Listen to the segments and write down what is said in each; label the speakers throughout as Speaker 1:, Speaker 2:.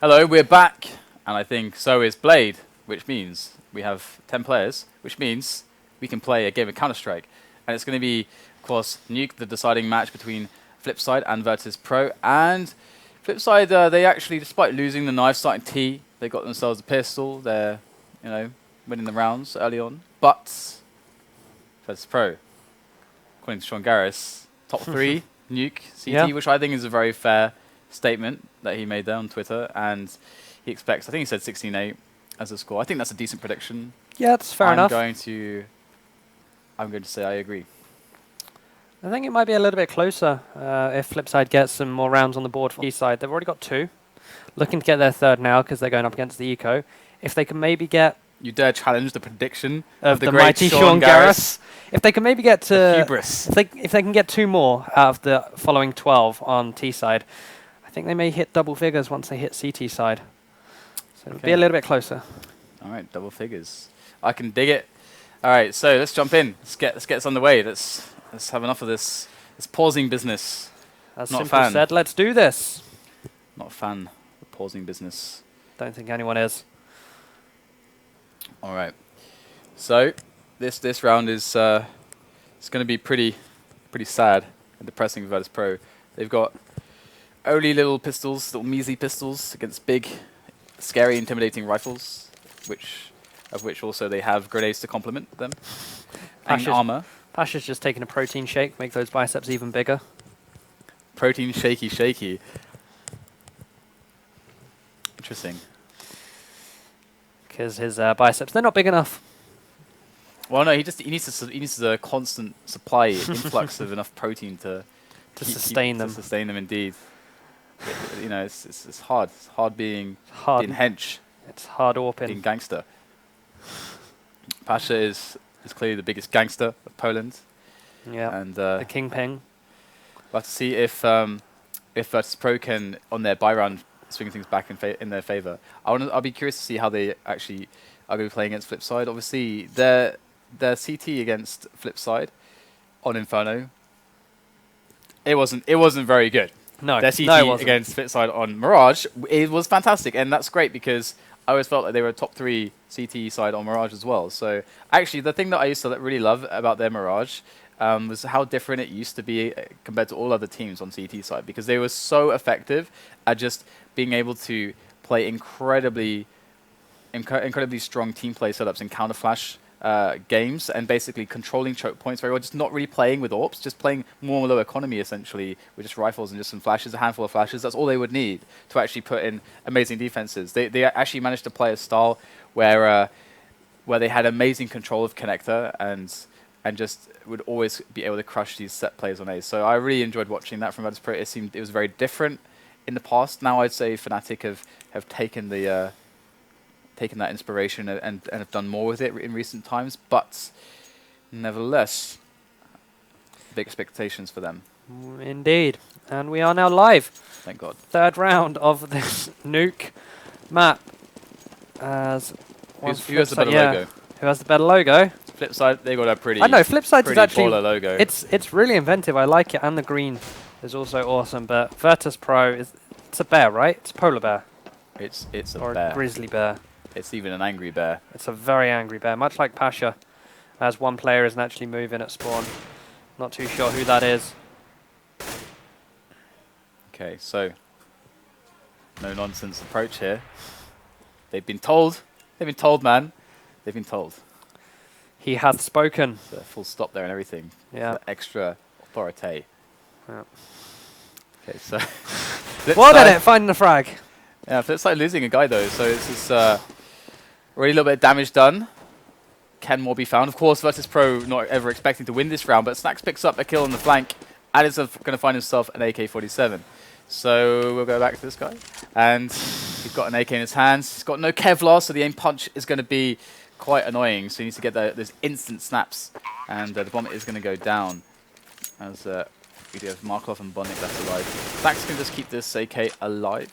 Speaker 1: Hello, we're back, and I think so is Blade, which means we have 10 players, which means we can play a game of Counter-Strike. And it's going to be, of course, Nuke, the deciding match between FlipSid and VirtusPro. And FlipSid, they actually, despite losing the knife starting T, they got themselves a pistol. They're, winning the rounds early on. But VirtusPro, according to Sean Garris, top 3 Nuke CT, which I think is a very fair statement that he made there on Twitter, and he expects, I think he said 16-8 as a score. I think that's a decent prediction.
Speaker 2: Yeah, it's fair enough.
Speaker 1: I'm going to say I agree.
Speaker 2: I think it might be a little bit closer if FlipSid gets some more rounds on the board for eSide. They've already got 2. Looking to get their 3rd now because they're going up against the Eco. If they can maybe get...
Speaker 1: You dare challenge the prediction
Speaker 2: of
Speaker 1: the
Speaker 2: great mighty Sean Garris. If they can maybe get to...
Speaker 1: Hubris.
Speaker 2: If they can get 2 more out of the following 12 on T side, I think they may hit double figures once they hit CT side. So it'll be a little bit closer.
Speaker 1: All right, double figures. I can dig it. All right, so let's jump in. Let's get this underway. Let's have enough of this pausing business.
Speaker 2: As Simple said, let's do this.
Speaker 1: Not a fan of pausing business.
Speaker 2: Don't think anyone is.
Speaker 1: All right. So this round is it's going to be pretty sad and depressing for VirtusPro. They've got only little pistols, little measly pistols against big, scary, intimidating rifles, of which also they have grenades to complement them. And armor.
Speaker 2: Pasha's just taking a protein shake, make those biceps even bigger.
Speaker 1: Protein shaky. Interesting.
Speaker 2: Because his biceps, they're not big enough.
Speaker 1: Well, no, he needs a constant supply influx of enough protein to
Speaker 2: sustain them.
Speaker 1: To sustain them, indeed. It's hard. It's hard being hench.
Speaker 2: It's hard orping.
Speaker 1: Being gangster. Pasha is clearly the biggest gangster of Poland.
Speaker 2: Yeah. And the kingpin.
Speaker 1: We'll have to see if VirtusPro can, on their buy round, swing things back in their favor. I'll be curious to see how they actually are going to be playing against FlipSid. Obviously, their CT against FlipSid on Inferno, it wasn't very good.
Speaker 2: No,
Speaker 1: their CT against FlipSid on Mirage, it was fantastic, and that's great because I always felt like they were a top 3 CT side on Mirage as well. So actually, the thing that I used to really love about their Mirage was how different it used to be compared to all other teams on CT side, because they were so effective at just being able to play incredibly strong team play setups in counter flash games and basically controlling choke points very well, just not really playing with AWPs, just playing more low economy essentially with just rifles and just some flashes, a handful of flashes. That's all they would need to actually put in amazing defenses. They actually managed to play a style where they had amazing control of connector and just would always be able to crush these set plays on A's. So I really enjoyed watching that from VirtusPro. It was very different in the past. Now I'd say Fnatic have taken that inspiration and have done more with it in recent times, but nevertheless, big expectations for them.
Speaker 2: Indeed. And we are now live.
Speaker 1: Thank God.
Speaker 2: 3rd round of this Nuke map.
Speaker 1: Who has the better logo?
Speaker 2: Who has the better logo?
Speaker 1: FlipSid, they got a pretty.
Speaker 2: I know FlipSid is actually
Speaker 1: logo.
Speaker 2: It's really inventive. I like it, and the green is also awesome. But VirtusPro it's a bear, right? It's a polar bear.
Speaker 1: It's a
Speaker 2: or
Speaker 1: bear.
Speaker 2: A grizzly bear.
Speaker 1: It's even an angry bear.
Speaker 2: It's a very angry bear, much like Pasha, as one player isn't actually moving at spawn. Not too sure who that is.
Speaker 1: Okay, so no nonsense approach here. They've been told. They've been told, man. They've been told.
Speaker 2: He hath spoken.
Speaker 1: So full stop there and everything.
Speaker 2: Yeah.
Speaker 1: Extra authority.
Speaker 2: Yeah.
Speaker 1: Okay, so.
Speaker 2: WorldEdit finding the frag.
Speaker 1: Yeah, FlipSid losing a guy though, so it's just already a little bit of damage done. Can more be found? Of course, VirtusPro not ever expecting to win this round, but Snax picks up a kill on the flank and is going to find himself an AK-47. So we'll go back to this guy, and he's got an AK in his hands. He's got no Kevlar, so the aim punch is going to be quite annoying. So he needs to get those instant snaps, and the bomb is going to go down as we do have Markelov and bondik left alive. Snax can just keep this AK alive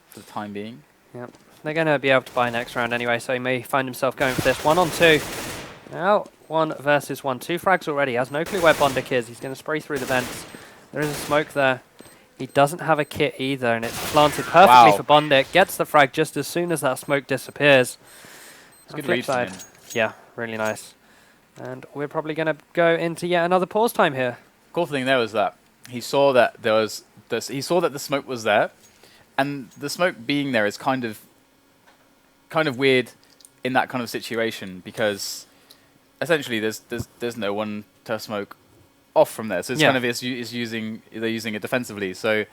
Speaker 1: for the time being.
Speaker 2: Yep. They're going to be able to buy next round anyway, so he may find himself going for this 1-on-2. Now, 1 versus 1. 2 frags already. Has no clue where bondik is. He's going to spray through the vents. There is a smoke there. He doesn't have a kit either, and it's planted perfectly for bondik. Gets the frag just as soon as that smoke disappears.
Speaker 1: It's good read from him.
Speaker 2: Yeah, really nice. And we're probably going to go into yet another pause time here.
Speaker 1: Cool thing there was that he saw that there was he saw that the smoke was there, and the smoke being there is kind of weird in that kind of situation because essentially there's no one to smoke off from there, so it's kind of they're using it defensively. So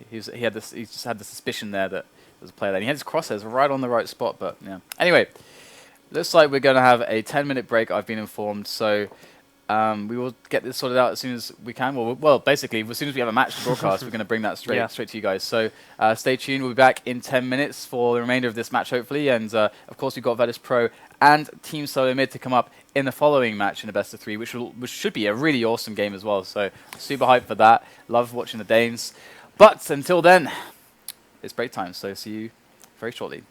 Speaker 1: he just had the suspicion there that there was a player there. And he had his crosshairs right on the right spot, but yeah. Anyway, looks like we're going to have a 10-minute break. I've been informed, so we will get this sorted out as soon as we can. Well, basically, as soon as we have a match to broadcast, we're going to bring that straight to you guys. So stay tuned. We'll be back in 10 minutes for the remainder of this match, hopefully. And of course, we've got VirtusPro and Team Solo Mid to come up in the following match in the best of 3, which should be a really awesome game as well. So super hyped for that. Love watching the Danes. But until then, it's break time. So see you very shortly.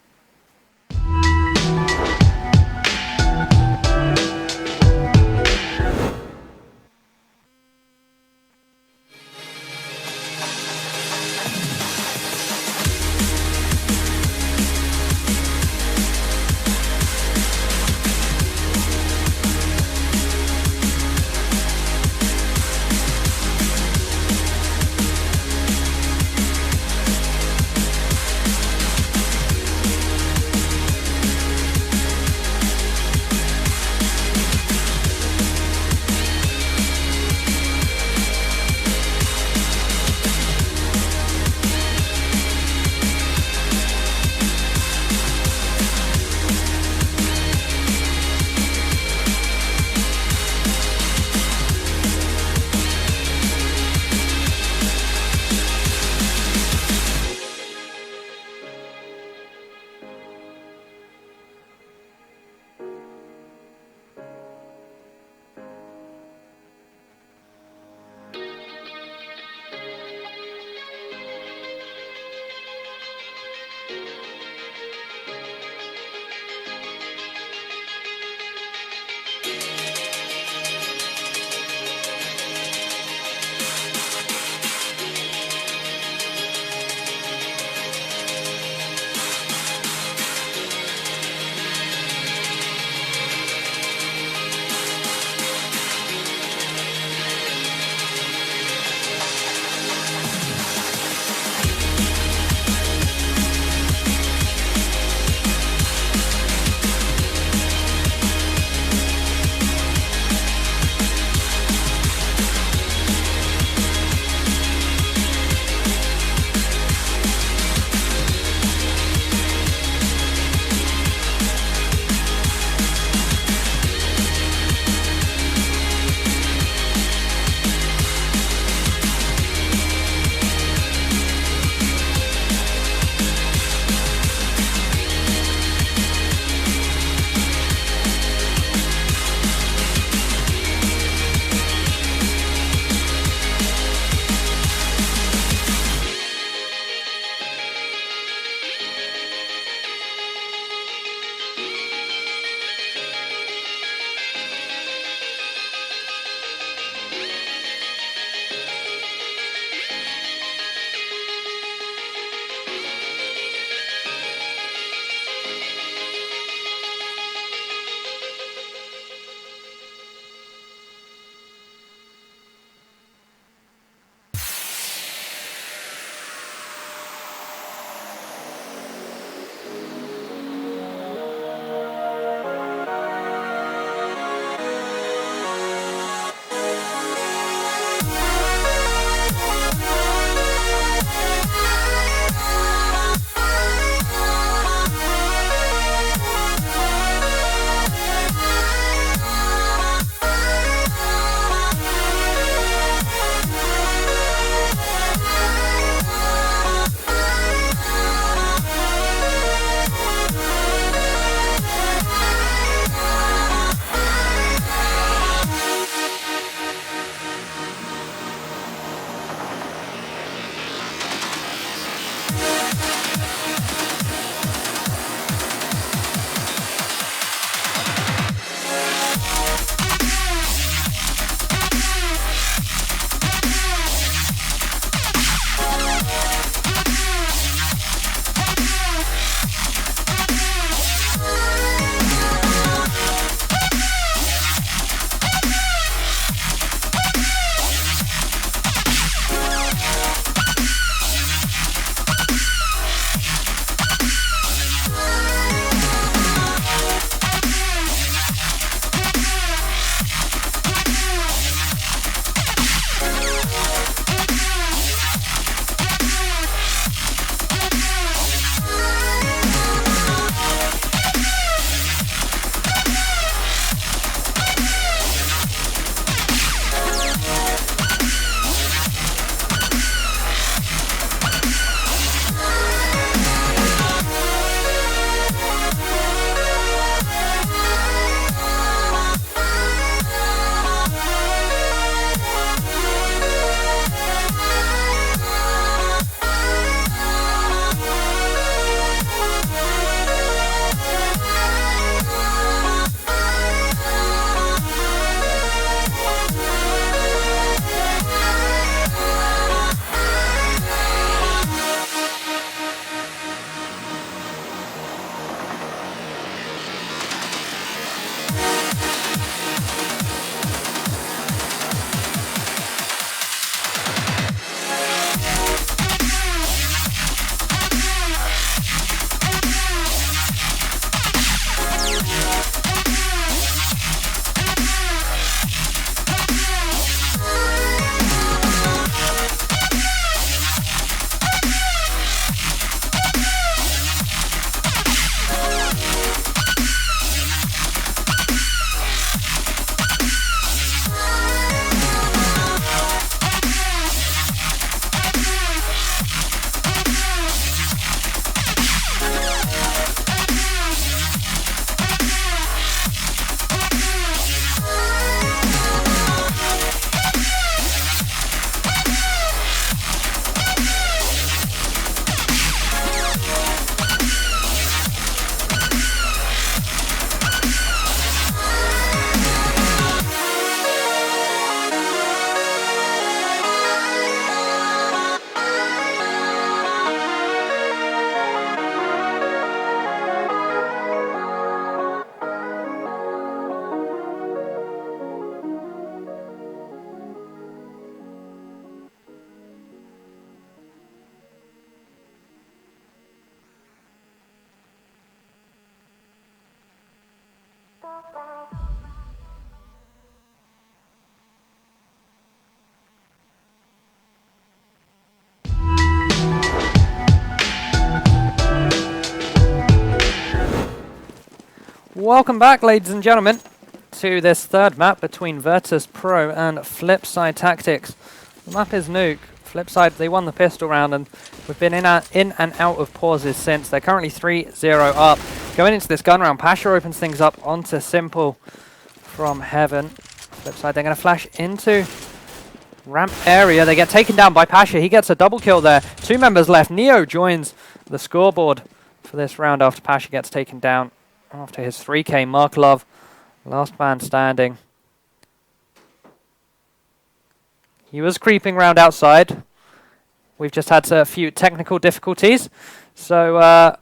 Speaker 2: Welcome back, ladies and gentlemen, to this third map between VirtusPro and FlipSid Tactics. The map is Nuke. FlipSid, they won the pistol round, and we've been in and out of pauses since. They're currently 3-0 up. Going into this gun round, Pasha opens things up onto Simple from Heaven. FlipSid, they're going to flash into ramp area. They get taken down by Pasha. He gets a double kill there. 2 members left. Neo joins the scoreboard for this round after Pasha gets taken down after his 3K. Markelov, last man standing. He was creeping round outside. We've just had a few technical difficulties, so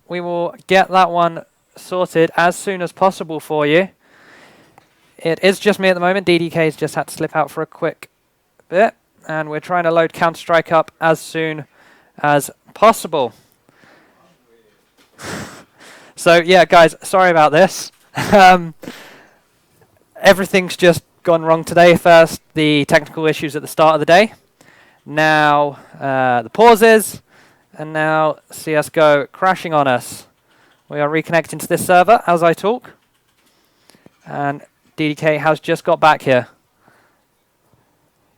Speaker 2: we will get that one sorted as soon as possible for you. It is just me at the moment. DDK's just had to slip out for a quick bit, and we're trying to load Counter-Strike up as soon as possible. So yeah, guys, sorry about this. Everything's just gone wrong today. First, the technical issues at the start of the day. Now, the pauses. And now, CSGO crashing on us. We are reconnecting to this server as I talk. And DDK has just got back here.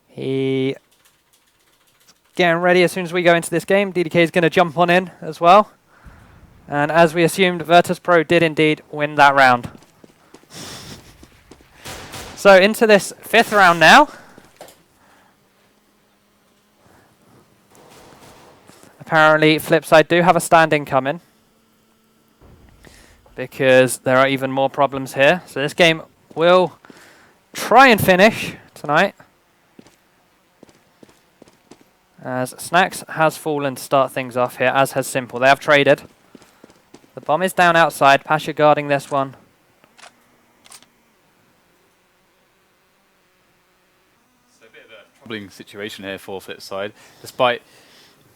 Speaker 2: He getting ready as soon as we go into this game. DDK is going to jump on in as well. And as we assumed, VirtusPro did indeed win that round. So into this 5th round now. Apparently FlipSid do have a stand-in coming, because there are even more problems here. So this game will try and finish tonight, as Snax has fallen to start things off here, as has Simple. They have traded. The bomb is down outside. Pasha guarding this one.
Speaker 1: Troubling situation here for FlipSid, despite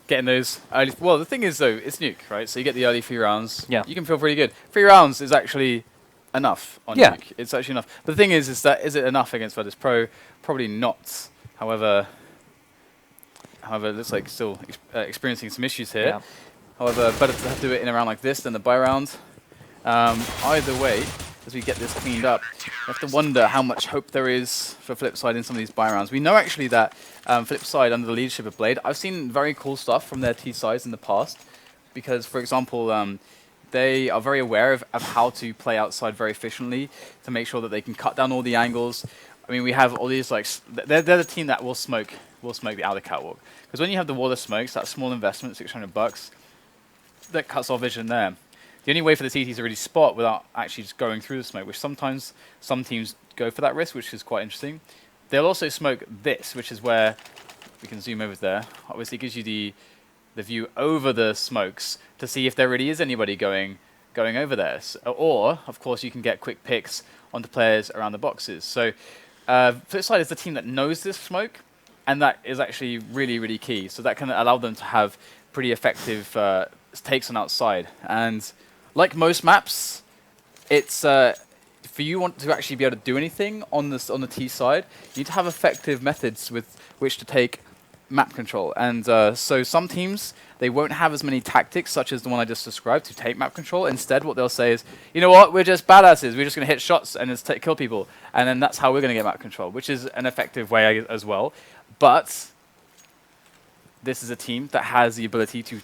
Speaker 1: getting those early. Well, the thing is though, it's Nuke, right? So you get the early 3 rounds.
Speaker 2: Yeah.
Speaker 1: You can feel pretty good. 3 rounds is actually enough on Nuke. It's actually enough. But the thing is that is it enough against VirtusPro? Probably not. However, it looks like still experiencing some issues here.
Speaker 2: Yeah.
Speaker 1: However, better to do it in a round like this than the buy round. Either way, as we get this cleaned up, you have to wonder how much hope there is for FlipSid in some of these buy rounds. We know actually that FlipSid, under the leadership of Blade, I've seen very cool stuff from their T-sides in the past. Because, for example, they are very aware of how to play outside very efficiently to make sure that they can cut down all the angles. I mean, we have all these, like, they're the team that will smoke the outer catwalk. Because when you have the wall of smokes, that small investment, $600, that cuts off vision there. The only way for the CT to really spot without actually just going through the smoke, which sometimes some teams go for that risk, which is quite interesting. They'll also smoke this, which is where we can zoom over there. Obviously, it gives you the view over the smokes to see if there really is anybody going over there. Or, of course, you can get quick picks onto players around the boxes. So, FlipSid is the team that knows this smoke, and that is actually really, really key. So that can allow them to have pretty effective takes on outside. And like most maps, it's for you want to actually be able to do anything on the T side, you need to have effective methods with which to take map control. And so some teams, they won't have as many tactics such as the one I just described to take map control. Instead, what they'll say is, you know what, we're just badasses. We're just going to hit shots and just kill people. And then that's how we're going to get map control, which is an effective way as well. But this is a team that has the ability to,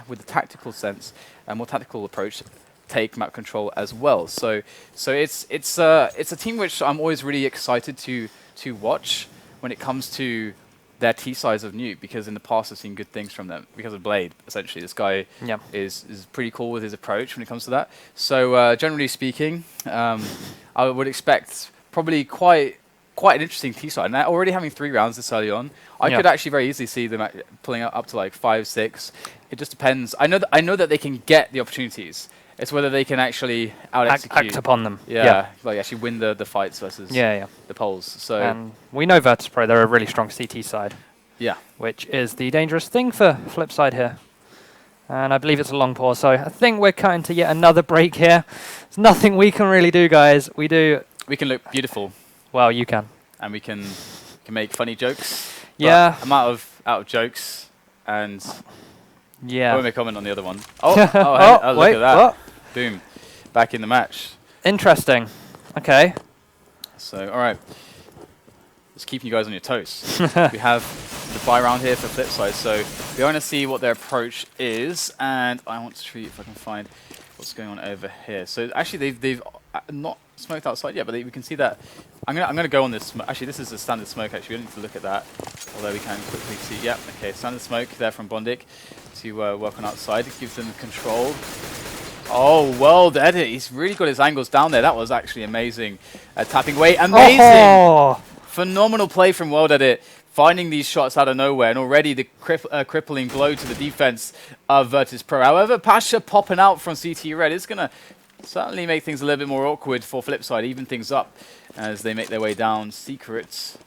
Speaker 1: with a tactical sense, a more tactical approach, take map control as well. So it's a team which I'm always really excited to watch when it comes to their T size of Nuke, because in the past I've seen good things from them because of Blade. Essentially, this guy is pretty cool with his approach when it comes to that. So generally speaking, I would expect probably quite an interesting T side. And already having 3 rounds this early on, I could actually very easily see them pulling up to like 5, 6. It just depends. I know that they can get the opportunities. It's whether they can actually
Speaker 2: act upon them.
Speaker 1: Yeah, like actually win the fights versus the polls. So
Speaker 2: and we know VirtusPro, they're a really strong CT side.
Speaker 1: Yeah.
Speaker 2: Which is the dangerous thing for FlipSid here. And I believe it's a long pause, so I think we're cutting to yet another break here. There's nothing we can really do, guys. We can look beautiful. Well, you can. And we can make funny jokes. Yeah. I'm out of jokes, and I won't make a comment on the other one. Oh, look wait,
Speaker 1: at that.
Speaker 2: what?
Speaker 1: Boom. Back in the match.
Speaker 2: Interesting. Okay.
Speaker 1: So, all right. Just keeping you guys on your toes. We have the buy round here for FlipSid, so we want to see what their approach is, and I want to see if I can find what's going on over here. So actually, they've not smoked outside yet, but we can see that. I'm gonna go on this. Actually, this is a standard smoke. Actually, we don't need to look at that, although we can quickly see. Yep. Okay, standard smoke there from bondik to work on outside. It gives them control. Oh, WorldEdit. He's really got his angles down there. That was actually amazing. Tapping away. Amazing.
Speaker 2: Oh.
Speaker 1: Phenomenal play from WorldEdit, finding these shots out of nowhere, and already the crippling blow to the defense of VirtusPro. However, Pasha popping out from CT Red is going to certainly make things a little bit more awkward for FlipSid, even things up as they make their way down secrets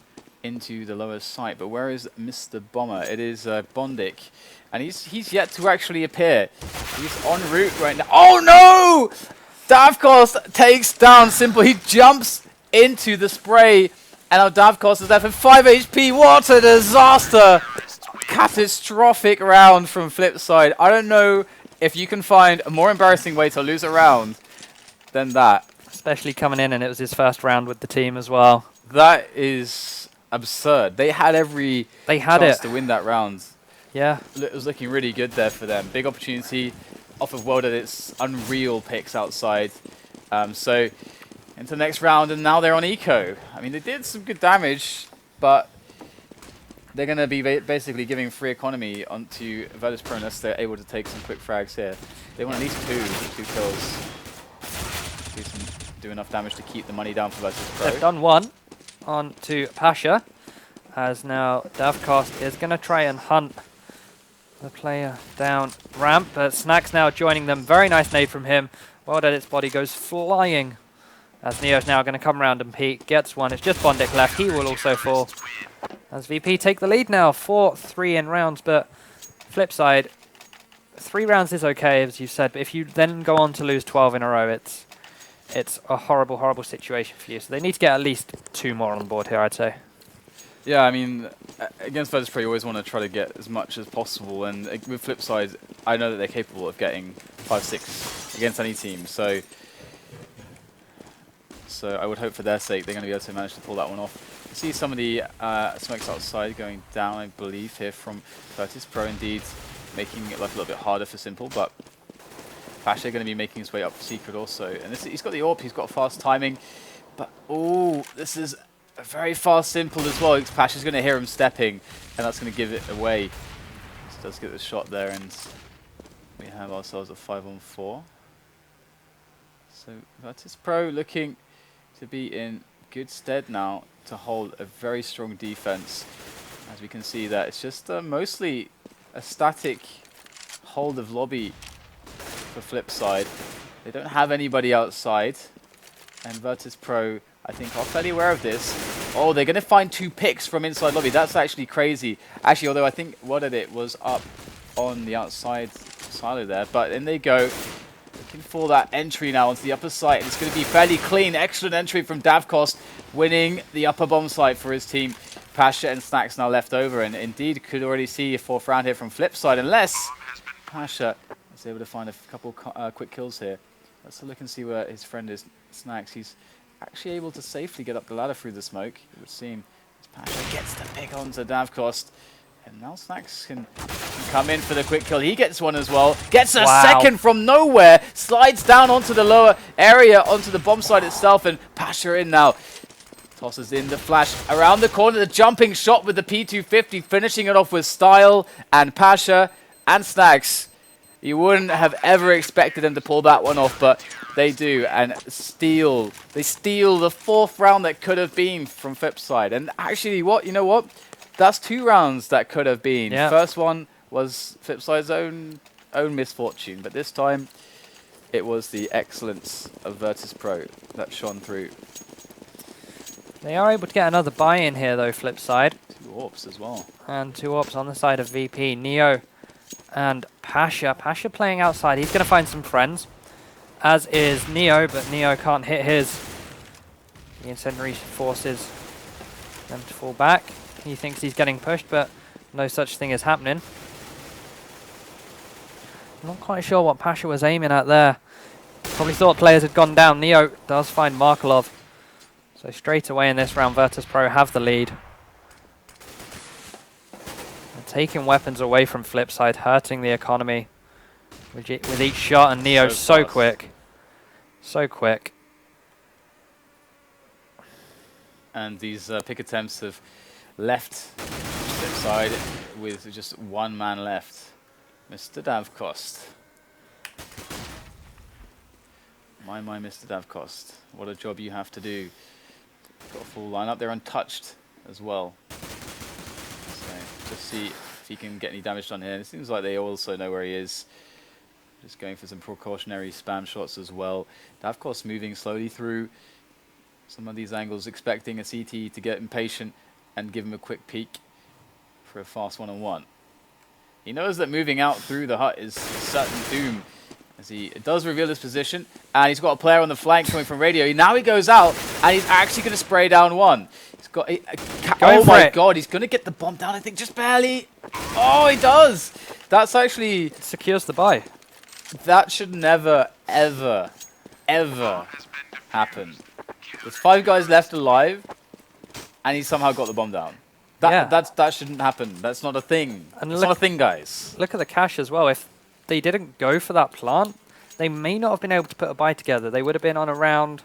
Speaker 1: into the lower site. But where is Mr. Bomber? It is bondik, and he's yet to actually appear. He's en route right now. Oh no! Davkos takes down Simple. He jumps into the spray. And now Davkos is left with 5 HP. What a disaster! Catastrophic round from FlipSid. I don't know if you can find a more embarrassing way to lose a round than that.
Speaker 2: Especially coming in, and it was his first round with the team as well.
Speaker 1: That is absurd. They had every chance to win that round.
Speaker 2: Yeah.
Speaker 1: It was looking really good there for them. Big opportunity off of WorldEdit's unreal picks outside. So into the next round, and now they're on eco. I mean, they did some good damage, but they're going to be basically giving free economy onto VirtusPro unless they're able to take some quick frags here. They want at least two kills. Do enough damage to keep the money down for VirtusPro.
Speaker 2: They've done one onto Pasha, as now Davkos is going to try and hunt the player down ramp, but Snax now joining them. Very nice nade from him. WorldEdit's body goes flying. As Neo's now going to come around and peek, gets one. It's just bondik left. He will also fall. As VP take the lead now, 4-3 in rounds, but FlipSid, 3 rounds is okay, as you said, but if you then go on to lose 12 in a row, it's a horrible, horrible situation for you. So they need to get at least 2 more on board here, I'd say.
Speaker 1: Yeah, I mean, against VirtusPro, you always want to try to get as much as possible, and with FlipSid, I know that they're capable of getting 5-6 against any team, so I would hope for their sake they're going to be able to manage to pull that one off. You see some of the smokes outside going down, I believe, here from VirtusPro, indeed, making it life a little bit harder for Simple, but Pasha going to be making his way up for Secret also. And he's got the AWP, he's got fast timing, but oh, this is a very fast Simple as well. Pasha's going to hear him stepping, and that's going to give it away. Just does get the shot there, and we have ourselves a 5-on-4. So VirtusPro looking to be in good stead now to hold a very strong defense. As we can see that it's just mostly a static hold of lobby for FlipSid. They don't have anybody outside, and VirtusPro, I think, are fairly aware of this. Oh, they're going to find 2 picks from inside lobby. That's actually crazy. Actually, although I think WorldEdit was up on the outside silo there, but in they go. Looking for that entry now onto the upper site, and it's going to be fairly clean. Excellent entry from Davkos, winning the upper bomb site for his team. Pasha and Snax now left over, and indeed could already see a 4th round here from FlipSid, unless Pasha is able to find a couple quick kills here. Let's look and see where his friend is, Snax. He's actually able to safely get up the ladder through the smoke, it would seem. As Pasha gets the pick onto Davkos. And now Snax can come in for the quick kill. He gets one as well. Gets a second from nowhere. Slides down onto the lower area, onto the bomb site itself. And Pasha in now. Tosses in the flash around the corner. The jumping shot with the P250. Finishing it off with style. And Pasha and Snax. You wouldn't have ever expected them to pull that one off, but they do. And steal. They steal the 4th round that could have been from FlipSid. And actually, you know what? That's 2 rounds that could have been.
Speaker 2: Yep.
Speaker 1: First one was FlipSid's own misfortune, but this time it was the excellence of VirtusPro that shone through.
Speaker 2: They are able to get another buy-in here, though, FlipSid.
Speaker 1: 2 AWPs as well.
Speaker 2: And 2 AWPs on the side of VP. Neo and Pasha. Pasha playing outside. He's going to find some friends, as is Neo, but Neo can't hit his. The incendiary forces them to fall back. He thinks he's getting pushed, but no such thing is happening. Not quite sure what Pasha was aiming at there. Probably thought players had gone down. Neo does find Markelov. So straight away in this round, VirtusPro have the lead. And taking weapons away from FlipSid, hurting the economy with each shot, and Neo so quick. So quick.
Speaker 1: And these pick attempts have left FlipSid with just one man left. Mr. Davkost. My, Mr. Davkost. What a job you have to do. Got a full lineup. They're untouched as well. So just see if he can get any damage done here. It seems like they also know where he is. Just going for some precautionary spam shots as well. Davkost moving slowly through some of these angles, expecting a CT to get impatient and give him a quick peek for a fast one-on-one. He knows that moving out through the hut is certain doom, as he does reveal his position, and he's got a player on the flank coming from radio. Now he goes out, and he's actually going to spray down one. He's got oh my god, he's going to get the bomb down, I think, just barely. Oh, he does! That's actually...
Speaker 2: It secures the buy.
Speaker 1: That should never, ever, ever happen. There's 5 guys left alive, and he somehow got the bomb down. That shouldn't happen. That's not a thing. And it's not a thing, guys.
Speaker 2: Look at the cash as well. If they didn't go for that plant, they may not have been able to put a buy together. They would have been on around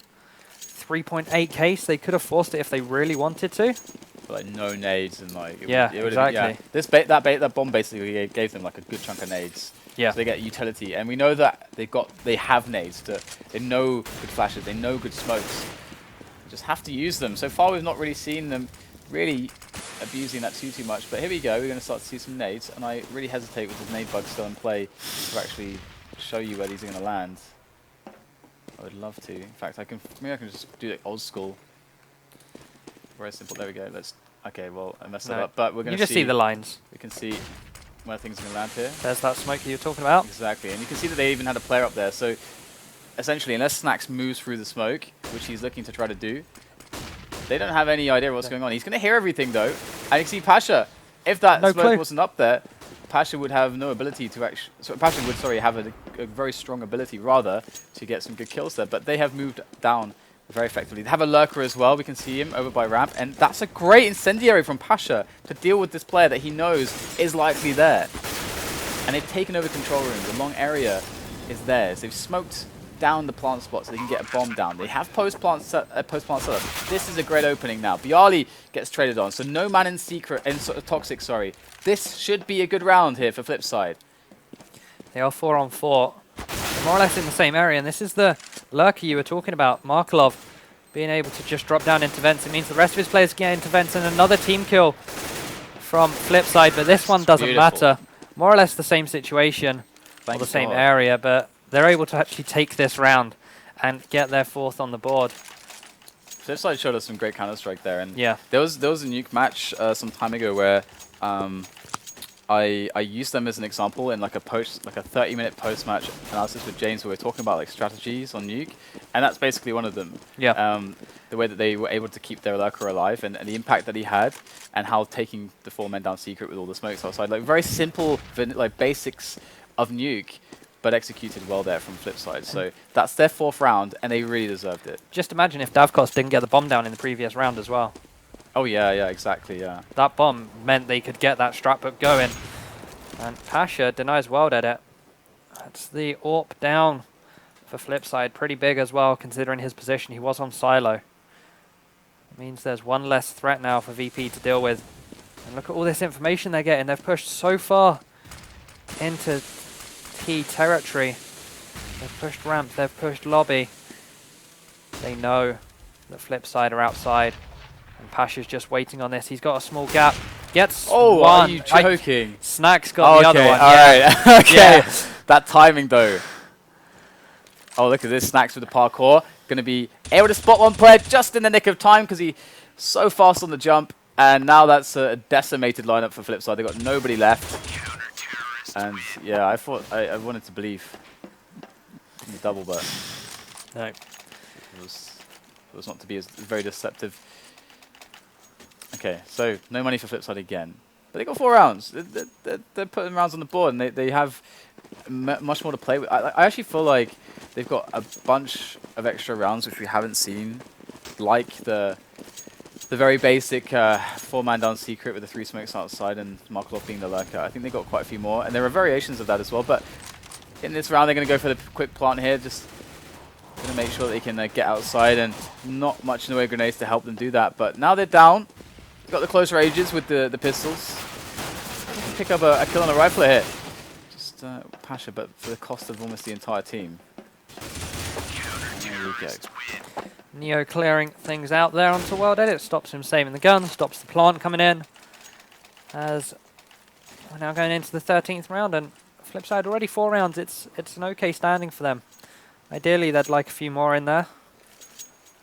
Speaker 2: 3.8k, so they could have forced it if they really wanted to.
Speaker 1: But like no nades and like...
Speaker 2: Exactly.
Speaker 1: That bomb basically gave them like a good chunk of nades.
Speaker 2: Yeah.
Speaker 1: So they get utility. And we know that they have nades. They know good flashes. They know good smokes. They just have to use them. So far we've not really seen them really abusing that too much, but here we go. We're going to start to see some nades, and I really hesitate with the nade bug still in play to actually show you where these are going to land. I would love to. In fact, maybe I can just do it old school. Very simple. There we go. Okay, well, I messed that up, but we're going to
Speaker 2: just see the lines.
Speaker 1: We can see where things are going to land here.
Speaker 2: There's that smoke that you were talking about.
Speaker 1: Exactly, and you can see that they even had a player up there. So essentially, unless Snax moves through the smoke, which he's looking to try to do, they don't have any idea what's going on. He's going to hear everything, though. And you see Pasha, if that smoke wasn't up there, Pasha would have no ability to actually... So Pasha would, have a very strong ability, rather, to get some good kills there. But they have moved down very effectively. They have a lurker as well. We can see him over by ramp. And that's a great incendiary from Pasha to deal with this player that he knows is likely there. And they've taken over control room. The long area is theirs. They've smoked down the plant spot so they can get a bomb down. They have post-plant setup. This is a great opening now. Byali gets traded on, so no man in secret, and toxic, sorry. This should be a good round here for FlipSid.
Speaker 2: They are 4 on 4. They're more or less in the same area, and this is the lurker you were talking about. Markelov being able to just drop down into vents. It means the rest of his players get into vents, and another team kill from FlipSid, but this one doesn't matter. More or less the same situation, or the same area, but they're able to actually take this round and get their 4th on the board.
Speaker 1: FlipSid showed us some great Counter-Strike there, and
Speaker 2: yeah,
Speaker 1: there was a nuke match some time ago where I used them as an example in like a 30-minute post-match analysis with James, where we were talking about like strategies on nuke, and that's basically one of them.
Speaker 2: Yeah.
Speaker 1: The way that they were able to keep their lurker alive, and the impact that he had, and how taking the 4 men down secret with all the smokes outside, like very simple like basics of nuke, but executed well there from FlipSid. So that's their 4th round, and they really deserved it.
Speaker 2: Just imagine if Davkost didn't get the bomb down in the previous round as well.
Speaker 1: Oh yeah, exactly, yeah.
Speaker 2: That bomb meant they could get that strap up going. And Pasha denies WorldEdit. That's the AWP down for FlipSid. Pretty big as well, considering his position. He was on silo. It means there's one less threat now for VP to deal with. And look at all this information they're getting. They've pushed so far into T territory. They've pushed ramp, they've pushed lobby. They know that FlipSid are outside. And Pasha's just waiting on this. He's got a small gap. Gets one.
Speaker 1: Are you joking?
Speaker 2: Snax got the other one.
Speaker 1: Alright, okay. That timing though. Oh, look at this. Snax with the parkour. Going to be able to spot one player just in the nick of time because he's so fast on the jump. And now that's a decimated lineup for FlipSid. They've got nobody left. And yeah, I wanted to believe in the double, but
Speaker 2: no.
Speaker 1: It was not to be as very deceptive. Okay, so no money for FlipSid again. But they got 4 rounds. They're putting rounds on the board, and they have much more to play with. I actually feel like they've got a bunch of extra rounds which we haven't seen, like the very basic 4-man down secret with the 3 smokes outside and Markelov being the lurker. I think they got quite a few more, and there are variations of that as well. But in this round, they're going to go for the quick plant here, just going to make sure that they can get outside, and not much in the way of grenades to help them do that. But now they're down. They've got the close ranges with the pistols. They can pick up a kill on a rifle here. Just Pasha, but for the cost of almost the entire team. There we go.
Speaker 2: Neo clearing things out there onto WorldEdit, stops him saving the gun, stops the plant coming in. As we're now going into the 13th round, and FlipSid already 4 rounds. It's an okay standing for them. Ideally, they'd like a few more in there,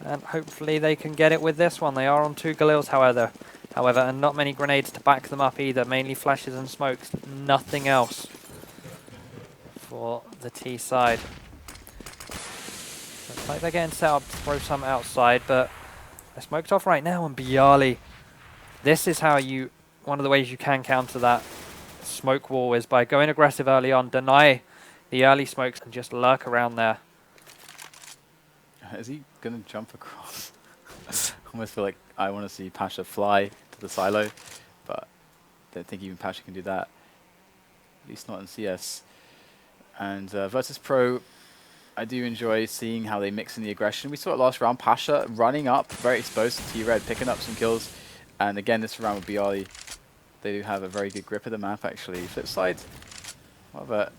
Speaker 2: and hopefully they can get it with this one. They are on 2 Galils, however, and not many grenades to back them up either. Mainly flashes and smokes, nothing else for the T side. Looks like they're getting set up to throw some outside, but they're smoked off right now. And byali, this is how you, one of the ways you can counter that smoke wall is by going aggressive early on, deny the early smokes, and just lurk around there.
Speaker 1: Is he going to jump across? I almost feel like I want to see Pasha fly to the silo, but I don't think even Pasha can do that. At least not in CS. And VirtusPro, I do enjoy seeing how they mix in the aggression. We saw it last round, Pasha running up, very exposed to T-Red, picking up some kills. And again, this round with byali, they do have a very good grip of the map, actually. FlipSid, however,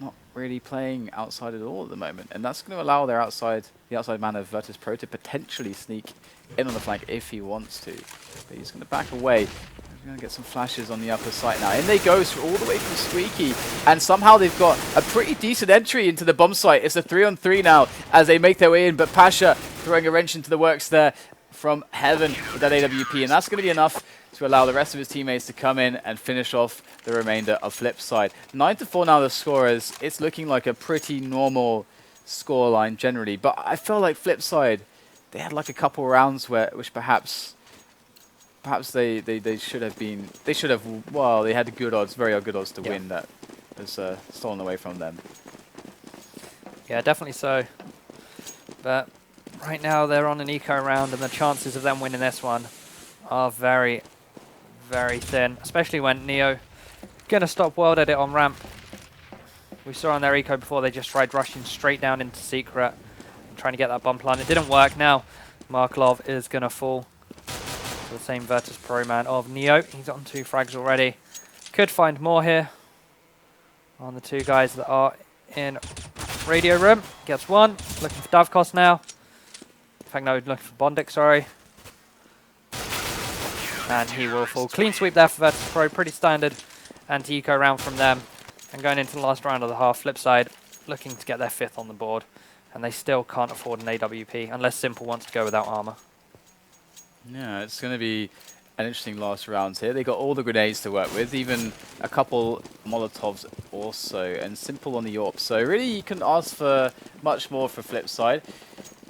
Speaker 1: not really playing outside at all at the moment. And that's going to allow their the outside man of VirtusPro to potentially sneak in on the flank if he wants to. But he's going to back away. He's going to get some flashes on the upper site now. In they go all the way from Squeaky. And somehow they've got a pretty decent entry into the bomb site. It's a 3-on-3 now as they make their way in. But Pasha throwing a wrench into the works there from heaven with that AWP. And that's going to be enough to allow the rest of his teammates to come in and finish off the remainder of FlipSid. 9-4 now the score is. It's looking like a pretty normal scoreline generally. But I feel like FlipSid, they had like a couple rounds which perhaps they should have, well, they had good odds, very good odds to win that was stolen away from them.
Speaker 2: Yeah, definitely so. But right now they're on an eco round, and the chances of them winning this one are very, very thin, especially when Neo going to stop WorldEdit on ramp. We saw on their eco before, they just tried rushing straight down into secret, trying to get that bomb plant. It didn't work. Now Markelov is going to fall to the same VirtusPro man of Neo. He's on 2 frags already. Could find more here on the 2 guys that are in radio room. Gets 1. Looking for Davkos now. In fact, no, looking for bondik, sorry. And he will fall. Clean sweep there for VirtusPro. Pretty standard anti-eco round from them. And going into the last round of the half, FlipSid looking to get their 5th on the board. And they still can't afford an AWP unless Simple wants to go without armor.
Speaker 1: Yeah, it's going to be an interesting last round here. They got all the grenades to work with, even a couple Molotovs also, and Simple on the AWP. So really you can ask for much more for FlipSid.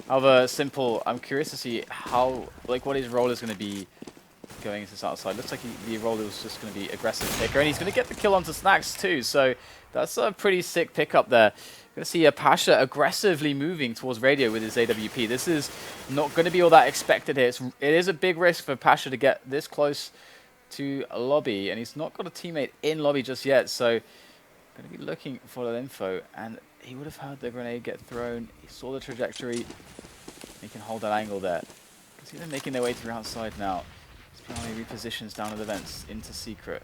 Speaker 1: However, Simple, I'm curious to see how, like, what his role is going to be going into this outside. Looks like the role was just going to be aggressive picker, and he's going to get the kill onto Snax too. So that's a pretty sick pickup there. Going to see a Pasha aggressively moving towards radio with his AWP. This is not going to be all that expected here. It is a big risk for Pasha to get this close to a lobby, and he's not got a teammate in lobby just yet. So going to be looking for that info, and he would have heard the grenade get thrown. He saw the trajectory. He can hold that angle there. You can see them making their way through outside now. He repositions down to the vents into secret.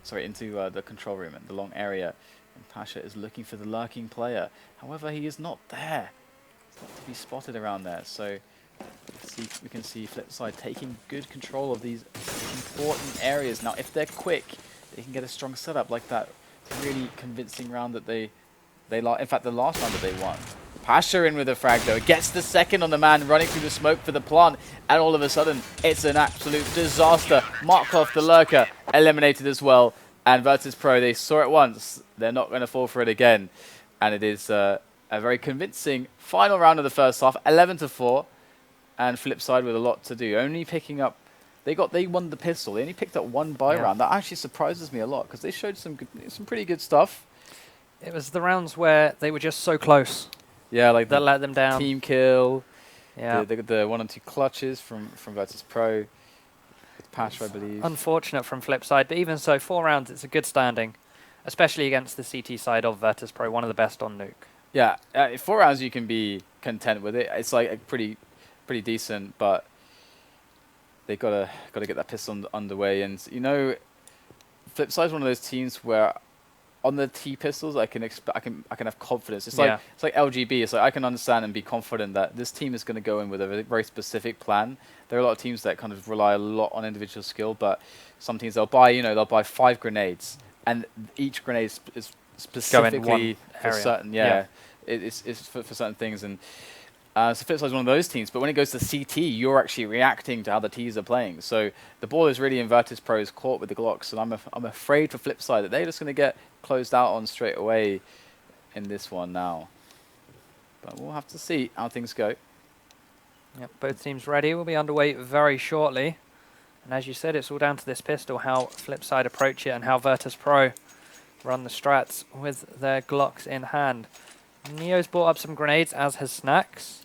Speaker 1: Sorry, into the control room and the long area. And Pasha is looking for the lurking player. However, he is not there. He's not to be spotted around there. So we can see FlipSid taking good control of these important areas. Now, if they're quick, they can get a strong setup like that. Really convincing round that they in fact, the last round that they won. Pasha in with a frag though. Gets the second on the man running through the smoke for the plant. And all of a sudden, it's an absolute disaster. Markelov, the lurker, eliminated as well. And VirtusPro, they saw it once. They're not going to fall for it again. And it is a very convincing final round of the first half. 11-4. And FlipSid with a lot to do. Only picking up... They won the pistol. They only picked up 1 buy round. That actually surprises me a lot because they showed some pretty good stuff.
Speaker 2: It was the rounds where they were just so close.
Speaker 1: Yeah, like
Speaker 2: that
Speaker 1: the
Speaker 2: let them down.
Speaker 1: team kill.
Speaker 2: Yeah.
Speaker 1: The 1 and 2 clutches from VirtusPro. With Pasha, I believe.
Speaker 2: Unfortunate from FlipSid, but even so, 4 rounds, it's a good standing, especially against the CT side of VirtusPro, one of the best on Nuke.
Speaker 1: Yeah, 4 rounds you can be content with it. It's like a pretty decent, but they gotta get that pistol underway. And you know, FlipSide's one of those teams where on the T pistols I can have confidence. It's like LGB. It's like I can understand and be confident that this team is going to go in with a very specific plan. There are a lot of teams that kind of rely a lot on individual skill, but some teams they'll buy 5 grenades, and each grenade is specifically for certain. It's for certain things. And so FlipSide is one of those teams, but when it goes to CT, you're actually reacting to how the Ts are playing. So the ball is really in VirtusPro's court with the Glocks, and I'm afraid for FlipSide that they're just going to get closed out on straight away in this one now. But we'll have to see how things go.
Speaker 2: Yep, both teams ready. We'll be underway very shortly. And as you said, it's all down to this pistol, how FlipSide approach it and how VirtusPro run the strats with their Glocks in hand. Neo's brought up some grenades, as has Snax.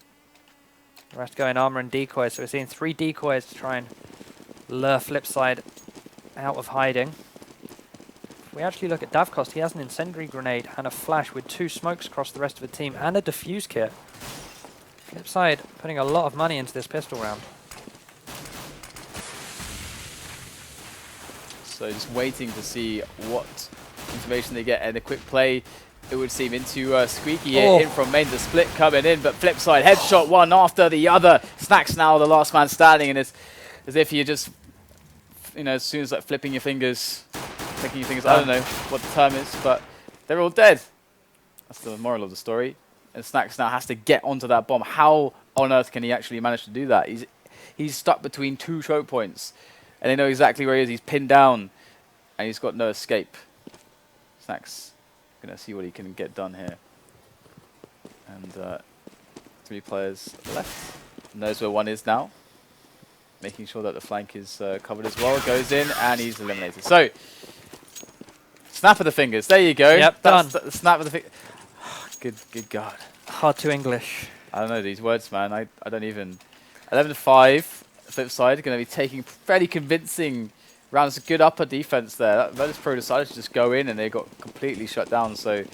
Speaker 2: The rest going armor and decoys. So we're seeing 3 decoys to try and lure FlipSide out of hiding. If we actually look at Davkost, he has an incendiary grenade and a flash with 2 smokes across the rest of the team and a defuse kit. FlipSide putting a lot of money into this pistol round.
Speaker 1: So just waiting to see what information they get, and a quick play, it would seem, into Squeaky in from main. The split coming in, but FlipSide headshot one after the other. Snax now the last man standing, and it's as if you're just, you know, as soon as like flicking your fingers, I don't know what the term is, but they're all dead. That's the moral of the story. And Snax now has to get onto that bomb. How on earth can he actually manage to do that? He's stuck between 2 choke points, and they know exactly where he is. He's pinned down, and he's got no escape. Snax gonna see what he can get done here. And 3 players left. Knows where one is now. Making sure that the flank is covered as well. Goes in, and he's eliminated. So, snap of the fingers. There you go.
Speaker 2: Yep,
Speaker 1: that's
Speaker 2: done.
Speaker 1: the snap of the fingers. Good God.
Speaker 2: Hard to English.
Speaker 1: I don't know these words, man. I don't even. 11-5. FlipSide going to be taking fairly convincing rounds. Good upper defense there. VirtusPro decided to just go in, and they got completely shut down. So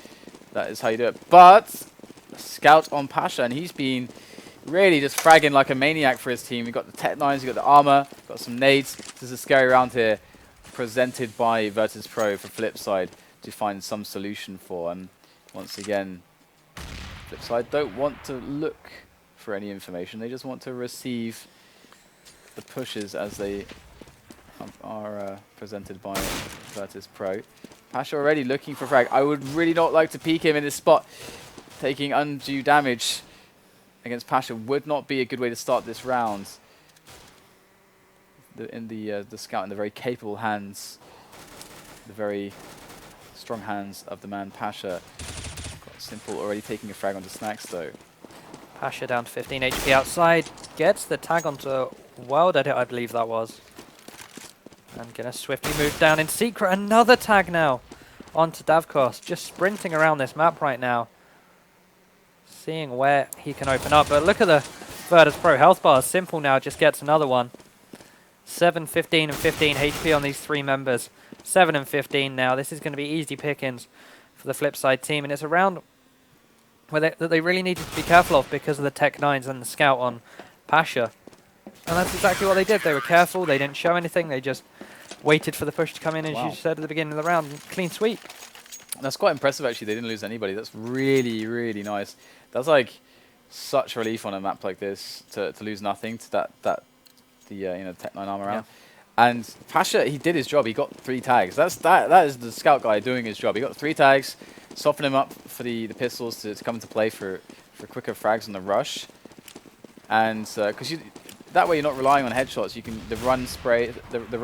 Speaker 1: that is how you do it. But scout on Pasha, and he's been really just fragging like a maniac for his team. He got the Tech 9s, he got the armor, got some nades. This is a scary round here, presented by VirtusPro for FlipSide to find some solution for. And once again, FlipSide don't want to look for any information. They just want to receive the pushes as they are presented by VirtusPro. Pasha already looking for frag. I would really not like to peek him in this spot. Taking undue damage against Pasha would not be a good way to start this round. The scout in the very capable hands, the very strong hands of the man Pasha. Got Simple already taking a frag onto Snax though.
Speaker 2: Pasha down to 15 HP outside. Gets the tag onto WorldEdit, I believe that was. And gonna swiftly move down in secret. Another tag now onto Davkost. Just sprinting around this map right now. Seeing where he can open up. But look at the VirtusPro health bars. Simple now just gets another one. 7, 15, and 15 HP on these 3 members. 7 and 15 now. This is going to be easy pickings for the FlipSide team. And it's a round where they really needed to be careful of because of the Tech 9s and the scout on Pasha. And that's exactly what they did. They were careful. They didn't show anything. They just waited for the push to come in, as you said at the beginning of the round. Clean sweep.
Speaker 1: That's quite impressive, actually. They didn't lose anybody. That's really, really nice. That's like such relief on a map like this to lose nothing to the Tech 9 armor round. And Pasha, he did his job. He got 3 tags. That is the scout guy doing his job. He got 3 tags, soften him up for the pistols to come into play for quicker frags on the rush. And because that way you're not relying on headshots. You can the running spread of the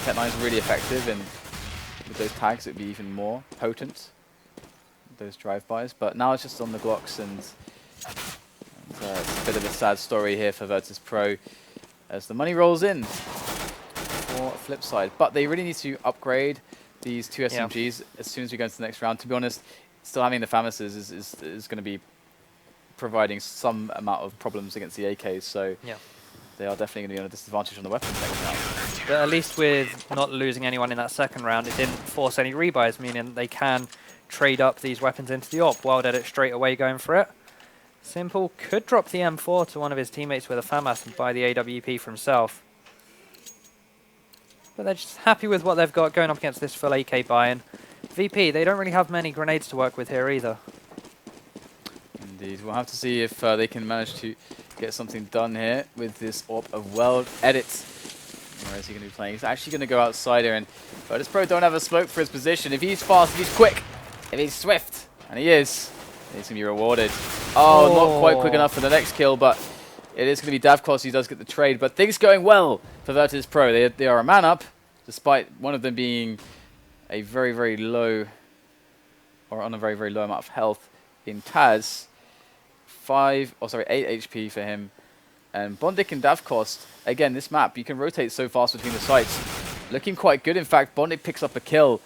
Speaker 1: Tech 9 is really effective, and with those tags it'd be even more potent. Those drive-bys, but now it's just on the Glocks, and it's a bit of a sad story here for VirtusPro as the money rolls in for FlipSide. But they really need to upgrade these 2 SMGs as soon as we go into the next round. To be honest, still having the FAMASs is going to be providing some amount of problems against the AKs. So
Speaker 2: Yeah.
Speaker 1: they are definitely going to be on a disadvantage on the weapons next round.
Speaker 2: But at least with not losing anyone in that second round, it didn't force any rebuys, meaning they can trade up these weapons into the AWP. WorldEdit straight away going for it. Simple could drop the M4 to one of his teammates with a FAMAS and buy the AWP for himself. But they're just happy with what they've got going up against this full AK buy-in. VP, they don't really have many grenades to work with here either.
Speaker 1: Indeed. We'll have to see if they can manage to get something done here with this AWP of WorldEdit. Where is he going to be playing? He's actually going to go outside here, and VirtusPro don't have a smoke for his position. If he's fast, if he's quick, if he's swift, and he is, he's going to be rewarded. Oh, not quite quick enough for the next kill, but it is going to be Davkos who does get the trade. But things going well for VirtusPro. They are a man up, despite one of them being a very, very low, or on a very, very low amount of health in TaZ. 8 HP for him. And bondik and Davkos, again, this map, you can rotate so fast between the sites. Looking quite good. In fact, bondik picks up a kill,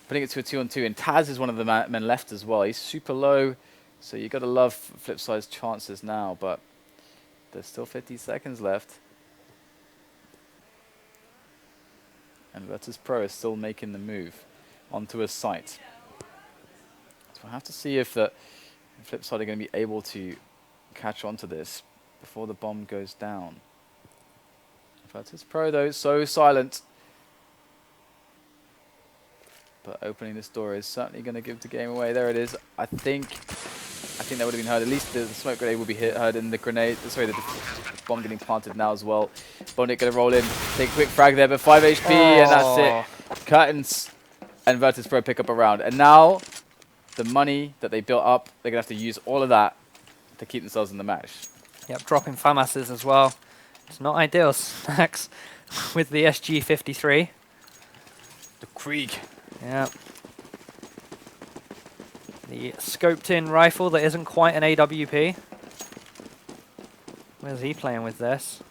Speaker 1: putting it to a 2-on-2. And TaZ is one of the men left as well. He's super low, so you got to love FlipSide's chances now. But there's still 50 seconds left. And VirtusPro is still making the move onto a site. So we'll have to see if the FlipSide are going to be able to catch on to this before the bomb goes down. VirtusPro, though, so silent. But opening this door is certainly going to give the game away. There it is. I think that would have been heard. At least the smoke grenade will be heard, and the grenade, sorry, the bomb getting planted now as well. bondik going to roll in, take a quick frag there, but 5 HP, and that's it. Curtains, and VirtusPro pick up a round. And now, the money that they built up, they're going to have to use all of that to keep themselves in the match.
Speaker 2: Yep, dropping FAMASs as well. It's not ideal. Snax with the SG-53.
Speaker 1: The Krieg.
Speaker 2: Yeah. The scoped-in rifle that isn't quite an AWP. Where's he playing with this?